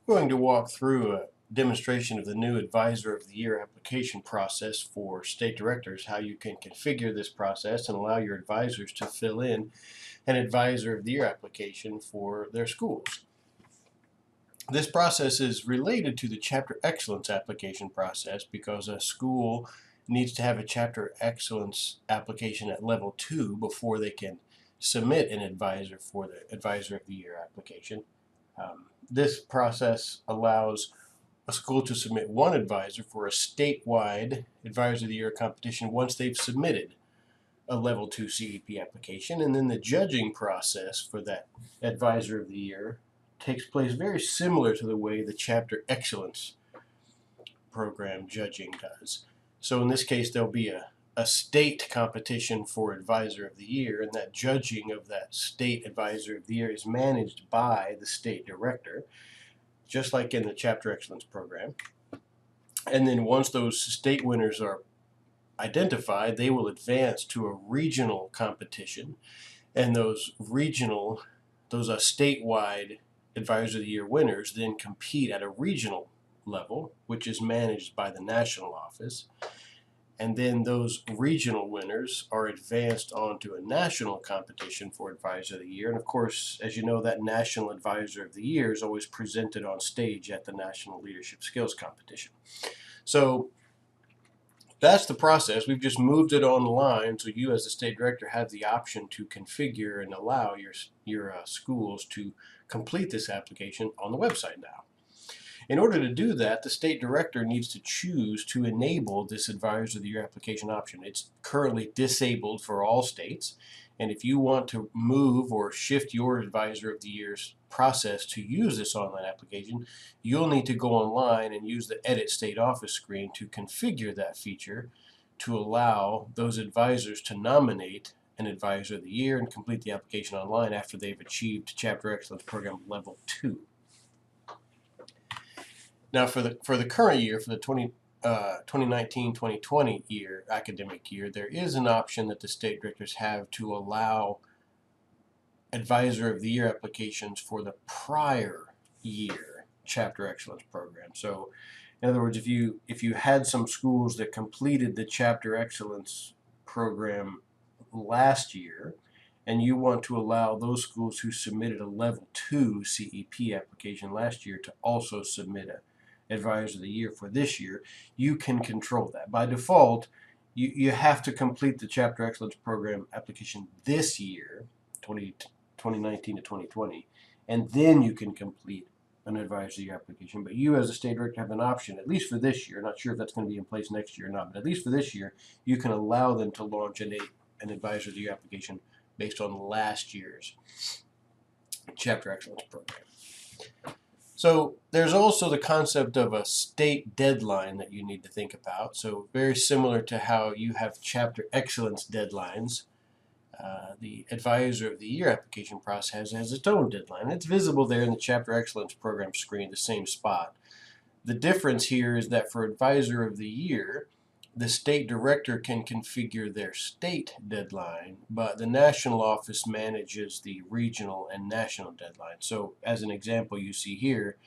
I'm going to walk through a demonstration of the new Advisor of the Year application process for state directors, how you can configure this process and allow your advisors to fill in an Advisor of the Year application for their schools. This process is related to the Chapter Excellence application process because a school needs to have a Chapter Excellence application at level 2 before they can submit an advisor for the Advisor of the Year application. This process allows a school to submit one advisor for a statewide Advisor of the Year competition once they've submitted a level 2 CEP application, and then the judging process for that Advisor of the Year takes place very similar to the way the Chapter Excellence program judging does. So in this case, there'll be a state competition for Advisor of the Year, and that judging of that state Advisor of the Year is managed by the state director, just like in the Chapter Excellence program. And then once those state winners are identified, they will advance to a regional competition, and those statewide Advisor of the Year winners then compete at a regional level, which is managed by the national office. And then those regional winners are advanced onto a national competition for Advisor of the Year. And of course, as you know, that National Advisor of the Year is always presented on stage at the National Leadership Skills Competition. So that's the process. We've just moved it online, so you as the state director have the option to configure and allow your schools to complete this application on the website now. In order to do that, the state director needs to choose to enable this Advisor of the Year application option. It's currently disabled for all states, and if you want to move or shift your Advisor of the Year's process to use this online application, you'll need to go online and use the Edit State Office screen to configure that feature to allow those advisors to nominate an Advisor of the Year and complete the application online after they've achieved Chapter Excellence Program Level 2. Now, for the current year, for the 2019-2020 academic year, there is an option that the state directors have to allow Advisor of the Year applications for the prior year Chapter Excellence program. So, in other words, if you had some schools that completed the Chapter Excellence program last year, and you want to allow those schools who submitted a Level 2 CEP application last year to also submit a Advisor of the Year for this year, you can control that. By default, you have to complete the Chapter Excellence Program application this year, 2019 to 2020, and then you can complete an Advisor of the Year application. But you as a state director have an option, at least for this year, not sure if that's going to be in place next year or not, but at least for this year, you can allow them to launch an Advisor of the Year application based on last year's Chapter Excellence Program. So there's also the concept of a state deadline that you need to think about. So very similar to how you have Chapter Excellence deadlines, the Advisor of the Year application process has its own deadline. It's visible there in the Chapter Excellence program screen, the same spot. The difference here is that for Advisor of the Year, the state director can configure their state deadline, but the national office manages the regional and national deadline. So as an example, you see here,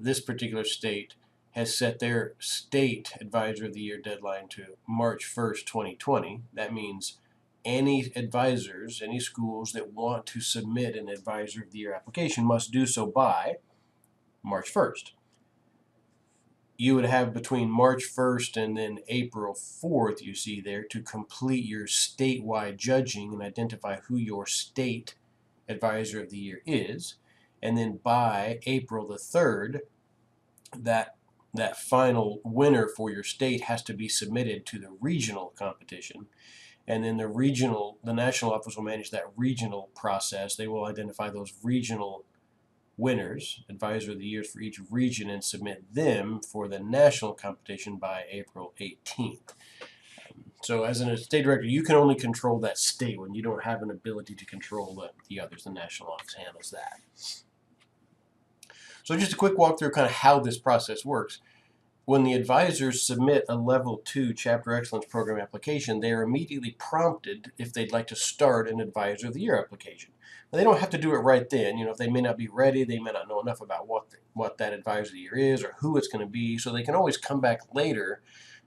this particular state has set their state Advisor of the Year deadline to March 1st, 2020. That means any advisors, any schools that want to submit an Advisor of the Year application must do so by March 1st. You would have between March 1st and then April 4th, you see there, to complete your statewide judging and identify who your state Advisor of the Year is. And then by April the 3rd, that final winner for your state has to be submitted to the regional competition. And then the national office will manage that regional process. They will identify those regional winners, Advisor of the Years for each region, and submit them for the national competition by April 18th. So as a state director, you can only control that state one. You don't have an ability to control the others. The national office handles that. So just a quick walkthrough of kind of how this process works. when the advisors submit a Level 2 Chapter Excellence Program application, they are immediately prompted if they'd like to start an Advisor of the Year application. Now, they don't have to do it right then. If they may not be ready, they may not know enough about what that Advisor of the Year is or who it's going to be, so they can always come back later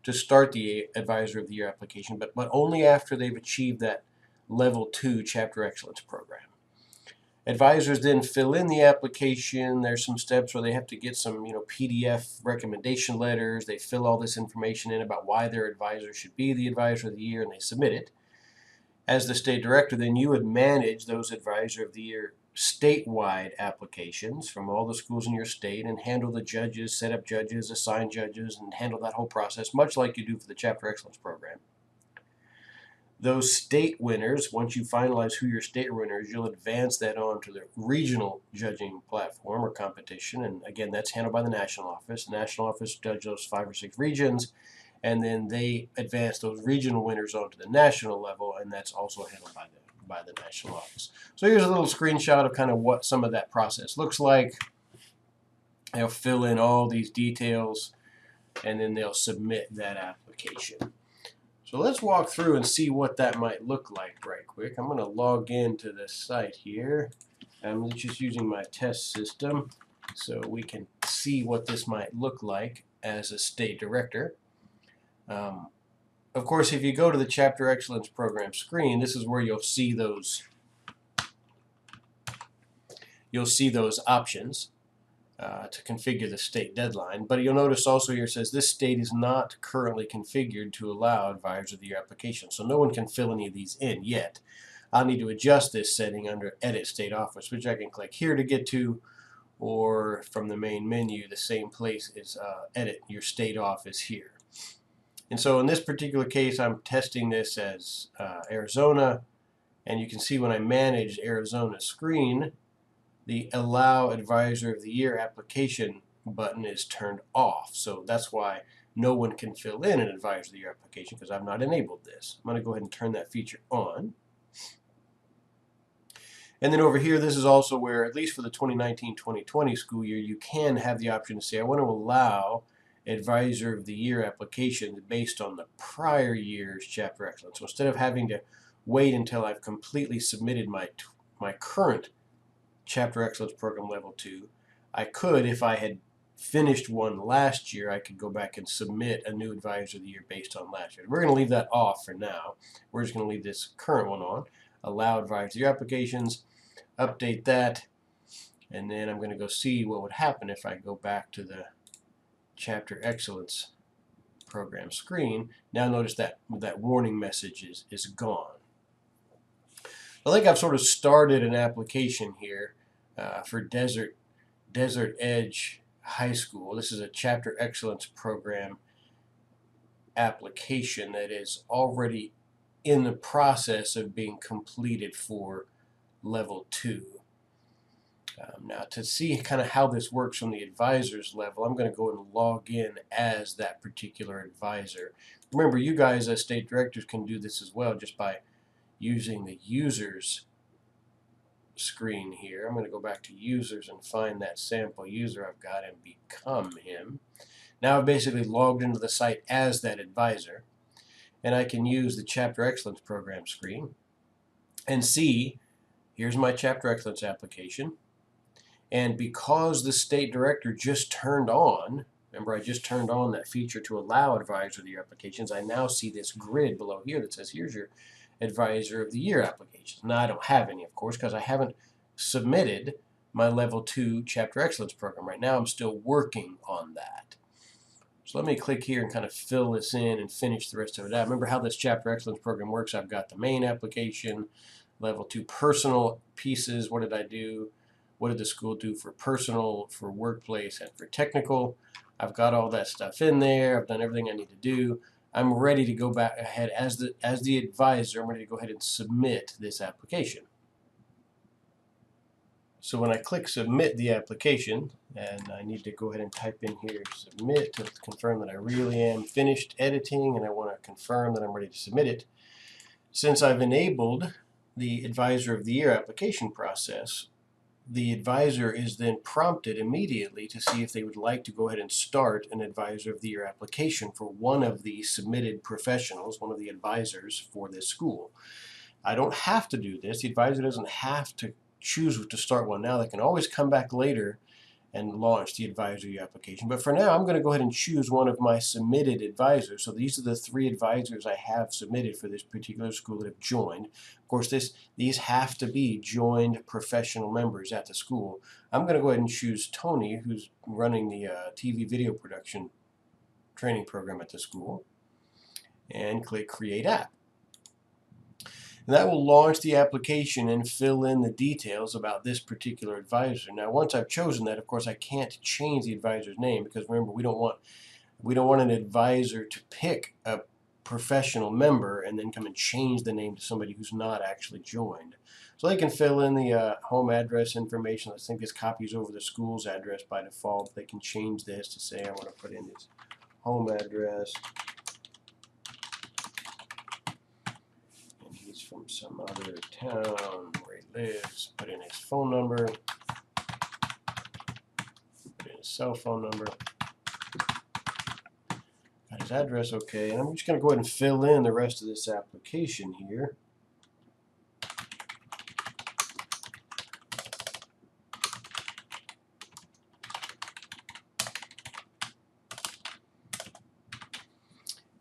to start the Advisor of the Year application, but only after they've achieved that Level 2 Chapter Excellence Program. Advisors then fill in the application. There's some steps where they have to get some, PDF recommendation letters. They fill all this information in about why their advisor should be the Advisor of the Year, and they submit it. As the state director, then you would manage those Advisor of the Year statewide applications from all the schools in your state and handle the judges, set up judges, assign judges, and handle that whole process, much like you do for the Chapter Excellence Program. Those state winners, once you finalize who your state winner is, you'll advance that on to the regional judging platform or competition. And again, that's handled by the national office. The national office judges those 5 or 6 regions, and then they advance those regional winners onto the national level, and that's also handled by the national office. So here's a little screenshot of kind of what some of that process looks like. They'll fill in all these details, and then they'll submit that application. So let's walk through and see what that might look like right quick. I'm going to log into the site here. I'm just using my test system so we can see what this might look like as a state director. Of course, if you go to the Chapter Excellence Program screen, this is where you'll see those options to configure the state deadline. But you'll notice also here it says this state is not currently configured to allow Advisor of the Year application. So no one can fill any of these in yet. I'll need to adjust this setting under Edit State Office, which I can click here to get to, or from the main menu, the same place is Edit Your State Office here. And so in this particular case, I'm testing this as Arizona, and you can see when I manage Arizona's screen, the Allow Advisor of the Year application button is turned off. So that's why no one can fill in an Advisor of the Year application, because I've not enabled this. I'm going to go ahead and turn that feature on. And then over here, this is also where, at least for the 2019-2020 school year, you can have the option to say, I want to allow Advisor of the Year applications based on the prior year's Chapter Excellence. So instead of having to wait until I've completely submitted my current Chapter Excellence Program Level 2, I could, if I had finished one last year, I could go back and submit a new Advisor of the Year based on last year. We're going to leave that off for now. We're just going to leave this current one on. Allow Advisor of the Year applications, update that, and then I'm going to go see what would happen if I go back to the Chapter Excellence Program screen. Now notice that warning message is gone. I think I've sort of started an application here for Desert Edge High School. This is a Chapter Excellence Program application that is already in the process of being completed for Level 2. Now to see kind of how this works from the advisor's level, I'm going to go and log in as that particular advisor. Remember, you guys as state directors can do this as well just by using the users screen here. I'm going to go back to users and find that sample user I've got and become him. Now I've basically logged into the site as that advisor, and I can use the Chapter Excellence Program screen and see, here's my Chapter Excellence application. And because the state director just turned on, remember I just turned on that feature to allow Advisor of the Year applications, I now see this grid below here that says here's your Advisor of the Year applications. Now I don't have any, of course, because I haven't submitted my Level 2 Chapter Excellence Program. Right now I'm still working on that. So let me click here and kind of fill this in and finish the rest of it out. Remember how this Chapter Excellence Program works. I've got the main application, Level 2 personal pieces. What did I do? What did the school do for personal, for workplace, and for technical? I've got all that stuff in there. I've done everything I need to do. I'm ready to go back ahead as the advisor. I'm ready to go ahead and submit this application. So when I click submit the application, and I need to go ahead and type in here submit to confirm that I really am finished editing and I want to confirm that I'm ready to submit it. Since I've enabled the Advisor of the Year application process, the advisor is then prompted immediately to see if they would like to go ahead and start an Advisor of the Year application for one of the submitted professionals, one of the advisors for this school. I don't have to do this. The advisor doesn't have to choose to start one now. They can always come back later and launch the advisory application. But for now, I'm going to go ahead and choose one of my submitted advisors. So these are the 3 advisors I have submitted for this particular school that have joined. Of course, these have to be joined professional members at the school. I'm going to go ahead and choose Tony, who's running the TV video production training program at the school, and click Create App. And that will launch the application and fill in the details about this particular advisor. Now, once I've chosen that, of course, I can't change the advisor's name, because remember, we don't want an advisor to pick a professional member and then come and change the name to somebody who's not actually joined. So they can fill in the home address information. I think this copies over the school's address by default. They can change this to say I want to put in his home address. From some other town where he lives, put in his phone number, put in his cell phone number, got his address okay, and I'm just going to go ahead and fill in the rest of this application here.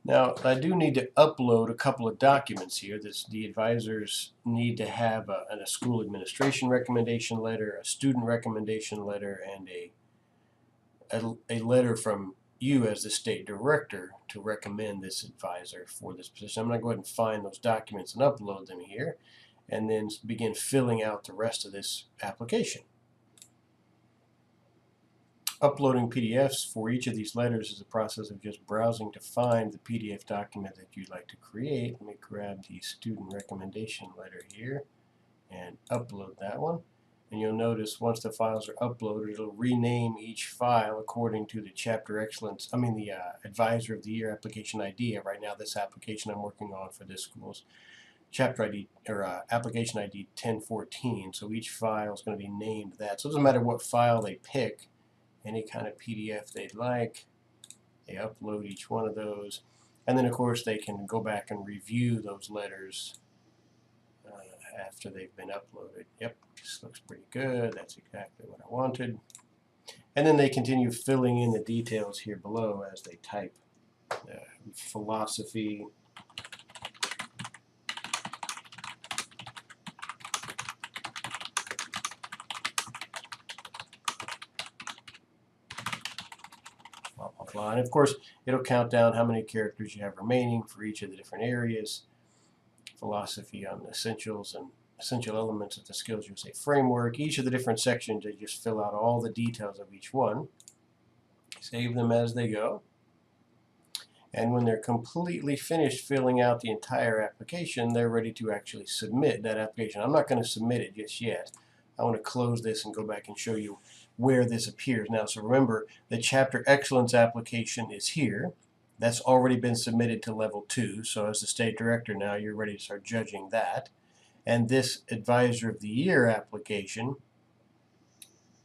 Now, I do need to upload a couple of documents here. The advisors need to have a school administration recommendation letter, a student recommendation letter, and a letter from you as the state director to recommend this advisor for this position. I'm going to go ahead and find those documents and upload them here, and then begin filling out the rest of this application. Uploading PDFs for each of these letters is a process of just browsing to find the PDF document that you'd like to create. Let me grab the student recommendation letter here and upload that one. And you'll notice once the files are uploaded, it'll rename each file according to the the Advisor of the Year application ID. Right now, this application I'm working on for this school's chapter ID or application ID 1014. So each file is going to be named that. So it doesn't matter what file they pick. Any kind of PDF they'd like, they upload each one of those, and then of course they can go back and review those letters after they've been uploaded. Yep, this looks pretty good, that's exactly what I wanted. And then they continue filling in the details here below as they type. Philosophy, and of course it'll count down how many characters you have remaining for each of the different areas. Philosophy on the essentials and essential elements of the skills, you'll say framework. Each of the different sections, they just fill out all the details of each one. Save them as they go. And when they're completely finished filling out the entire application, they're ready to actually submit that application. I'm not going to submit it just yet. I want to close this and go back and show you where this appears now. So remember, the Chapter Excellence application is here. That's already been submitted to level 2. So as the state director now, you're ready to start judging that. And this Advisor of the Year application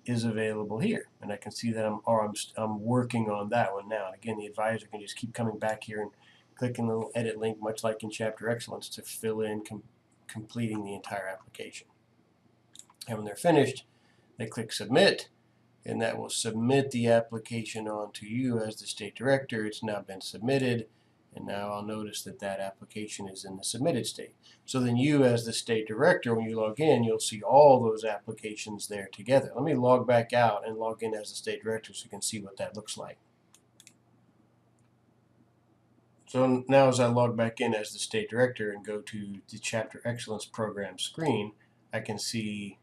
is available here. And I can see that I'm working on that one now. And again, the advisor can just keep coming back here and clicking the little edit link, much like in Chapter Excellence, to fill in completing the entire application. And when they're finished, they click Submit, and that will submit the application on to you as the state director. It's now been submitted, and now I'll notice that that application is in the submitted state. So then you as the state director, when you log in, you'll see all those applications there together. Let me log back out and log in as the state director so you can see what that looks like. So now as I log back in as the state director and go to the Chapter Excellence program screen, I can see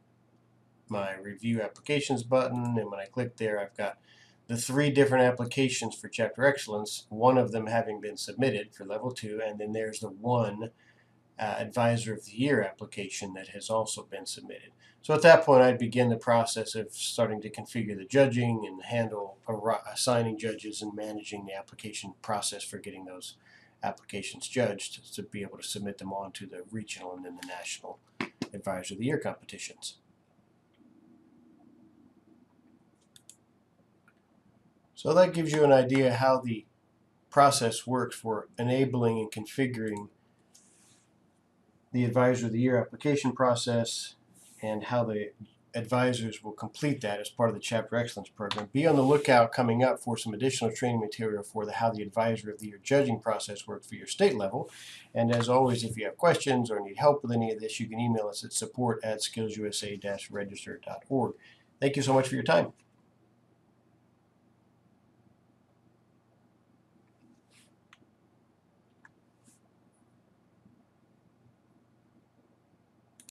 my Review Applications button, and when I click there, I've got the 3 different applications for Chapter Excellence, one of them having been submitted for level 2, and then there's the one Advisor of the Year application that has also been submitted. So at that point, I'd begin the process of starting to configure the judging and handle assigning judges and managing the application process for getting those applications judged to be able to submit them on to the regional and then the national Advisor of the Year competitions. So that gives you an idea how the process works for enabling and configuring the Advisor of the Year application process, and how the advisors will complete that as part of the Chapter Excellence program. Be on the lookout coming up for some additional training material for how the Advisor of the Year judging process works for your state level. And as always, if you have questions or need help with any of this, you can email us at support@skillsusa-register.org. Thank you so much for your time.